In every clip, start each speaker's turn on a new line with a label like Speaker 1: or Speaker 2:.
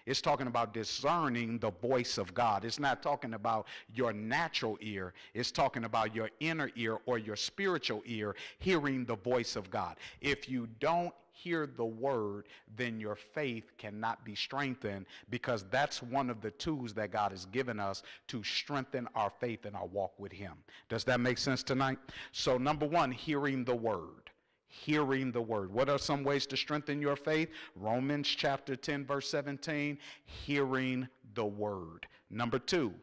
Speaker 1: It's talking about discerning the voice of God. It's not talking about your natural ear. It's talking about your inner ear or your spiritual ear hearing the voice of God. If you don't hear the word, then your faith cannot be strengthened, because that's one of the tools that God has given us to strengthen our faith and our walk with him. Does that make sense tonight? So number one, hearing the word. Hearing the word. What are some ways to strengthen your faith? Romans chapter 10 verse 17, hearing the word. Number two,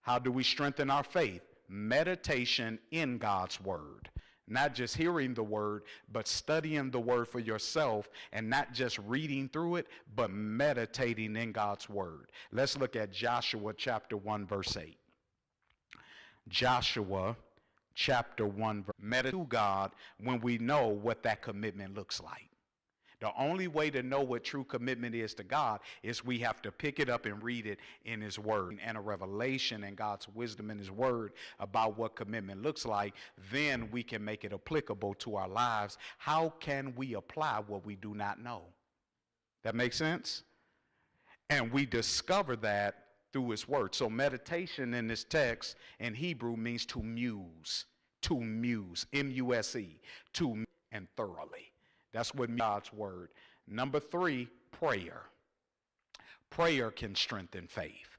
Speaker 1: how do we strengthen our faith? Meditation in God's word. Not just hearing the word, but studying the word for yourself, and not just reading through it, but meditating in God's word. Let's look at Joshua chapter 1 verse 8. Joshua chapter 1, meditate to God when we know what that commitment looks like. The only way to know what true commitment is to God is we have to pick it up and read it in his word, and a revelation and God's wisdom in his word about what commitment looks like. Then we can make it applicable to our lives. How can we apply what we do not know? That makes sense? And we discover that through his word. So meditation in this text in Hebrew means to muse, M-U-S-E, to and thoroughly. That's what God's word. Number three, prayer. Prayer can strengthen faith.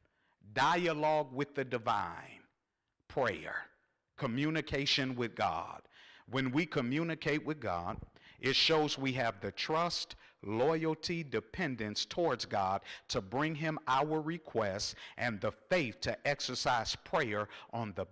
Speaker 1: Dialogue with the divine. Prayer. Communication with God. When we communicate with God, it shows we have the trust, loyalty, dependence towards God to bring him our requests, and the faith to exercise prayer on the